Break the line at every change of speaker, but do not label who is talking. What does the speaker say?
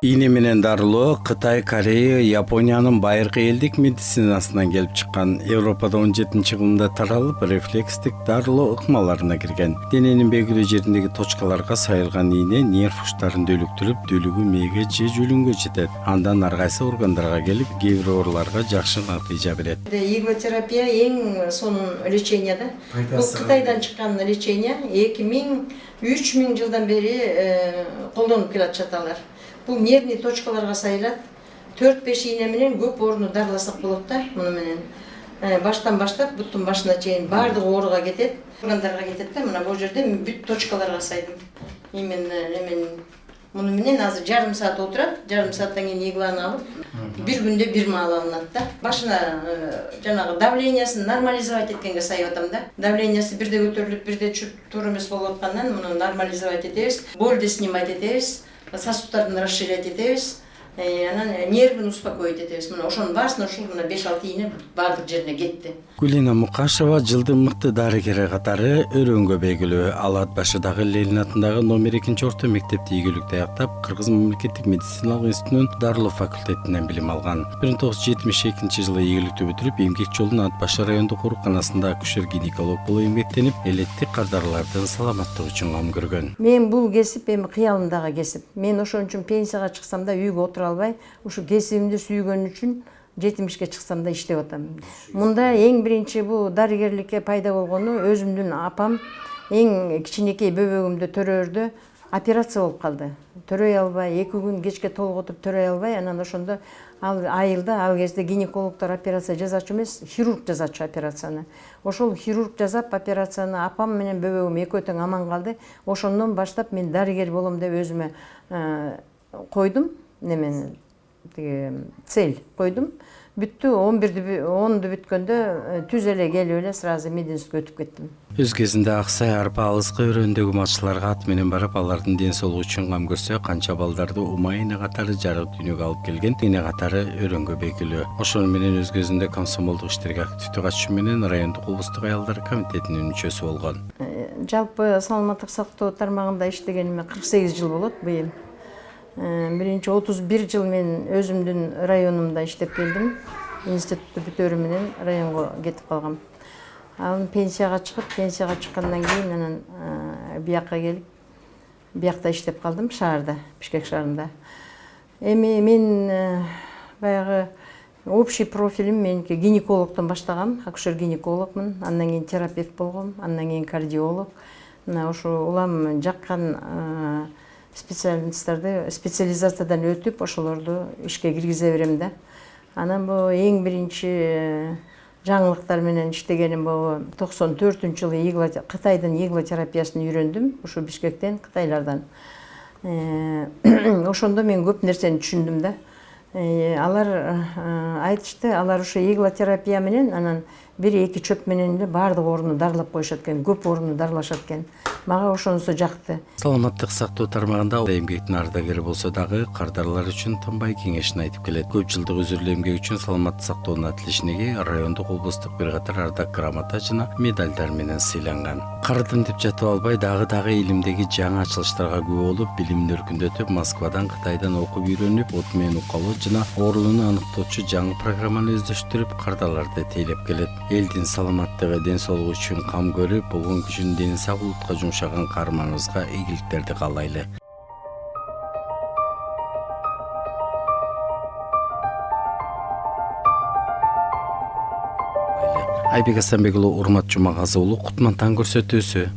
Ийне менен дарылоо Кытай, Корея, Япониянын байыркы элдик медицинасынан келип чыккан. Европада 17-кылымда таралып, рефлекстик дарылоо ыкмаларына кирген. Дененин белгилүү жериндеги точкаларга сайылган ийне нерв учтарын дөлүктүрүп, дөлүгү мээге же жүлүнгө жетет. Андан ар кайсы органдарга келип, кээ бир ооруларга жакшы натыйжа берет.
Иглотерапия эң сонун лечение да. Бул Кытайдан чыккан лечение 2000-3000 жылдан бери колдонуп келатышат алар. Бул нервный точкаларга сайылат. 4-5 ийне менен көп ооруну дарыласак болот да. Муну менен баштан баштап буттун башына чейин баардык ооруга кетет, органдарга кетет да. Мына бул жерде бүт точкаларга сайдым. Именно муну менен азыр жарым саат отурат, жарым сааттан кийин игланы алып, бир күндө бир маал алынат да. Башына жанагы давлениясын нормализовать эткенге сайып атам да. Давлениясы бирде көтөрүлүп, бирде түшүп туура эмес болуп аткандан муну нормализовать этебиз, болду снимать этебиз. Сосудтарын расширять этебиз, анан нервин успокоить этебиз. Мына ошонун баарысына ушул мына 5-6 ийне баардык жерине кетти.
Гүлина Мукашева жылдын мыкты дарыгери катары өрөнгө белгилүү. Ал Ат башыдагы Ленин атындагы номер 2-орто мектепти ийгиликтүү аяктап, Кыргыз мамлекеттик медициналык институтунун дарылоо факультетинен билим алган. 1972-жылы ийгиликтүү бүтүрүп, эмгек жолун Ат башы райондук ооруканасында акушер-гинеколог болуп эмгектенип, элеттик кардарлардын саламаттыгы үчүн кам көргөн.
Мен бул кесип эми кыялымдагы кесип. Мен ошон үчүн пенсияга чыксам да үйгө отура албай, ушу кесибимди сүйгөн үчүн 70-ке чыксам да иштеп атам. Мында эң биринчи бул дарыгерликке пайда болгону өзүмдүн апам эң кичинекей бөбөгүмдү төрөөрдө операция болуп калды. Төрөй албай, 2 күн кечке толготуп төрөй албай, анан ошондо ал айылда ал кезде гинекологдор операция жасачу эмес, хирург жасачу операцияны. Ошол хирург жасап операцияны апам менен бөбөгүм экөө тең аман калды. Ошондон баштап мен дарыгер болом деп өзүмө койдум, немени цель койдум. Бүттү, 10ду бүткөндө түз эле келип эле сразу мединститутка өтүп кеттим.
Өз кезинде Аксай арба алыскы өрөөндөгү матчтарга ат менен барып, алардын ден соолугу үчүн кам көрсө, канча балдарды умайына катары жарык дүйнөгө алып келген, эне катары өрөнгө белгилүү. Ошону менен өз кезинде комсомолдук иштерге активдүү катышуу менен райондук облустук аялдар комитетинин мүчөсү болгон.
Жалпы саламаттык сактоо тармагында иштегениме 48 жыл болот быйыл. Биринчи 31 жыл мен өзүмдүн районумда иштеп келдим. Институтту бүтөөрү менен районго кетип калгам. Анан пенсияга чыккандан кийин анан бияка келип, биякта иштеп калдым шаарда, Бишкек шаарында. Эми мен баягы общий профилим меники гинекологдон баштагам, акушер-гинекологмун, андан кийин терапевт болгом, андан кийин кардиолог. Мына ошо улам жаккан специализациядан өтүп, ошолорду ишке киргизе берем да. Анан бу эң биринчи жаңылыктар менен иштегеним бу 94-жылы Кытайдын иглотерапиясын үйрөндүм, ушу Бишкектен, Кытайлардан. Ошондо мен көп нерсени түшүндүм да. Алар айтышты, алар ушу иглотерапия менен анан 1-2 чөп менен эле баардык ооруну дарылап коюшат экен, көп ооруну дарылашат экен. Мага ошонусу жакты.
Саламаттык сактоо тармагында эмгектин ардагери болсо дагы кардарлар үчүн тынбай кеңешин айтып келет. Көп жылдык өзүрлүү эмгек үчүн саламаттык сактоонун атилишине райондук облустук бир катар ардак грамота жана медалдар менен сыйланган. Кардым деп жатып албай, дагы илимдеги жаңы ачылыштарга күбө болуп, билимин өркүндөтүп, Москвадан, Кытайдан окуп үйрөнүп, от менен укалоо жана оорууну аныктоочу жаңы программаны өздөштүрүп, кардарларды тейлеп келет. Элдин саламаттыгы, ден соолугу үчүн кам көрүп, болгон күчүн дени саулыкка жумшаган каарманыбызга ийгиликтерди каалайлы. Айбек Асанбек уулу, Урмат Жумагазы уулу, Кутман таң көрсөтүүсү.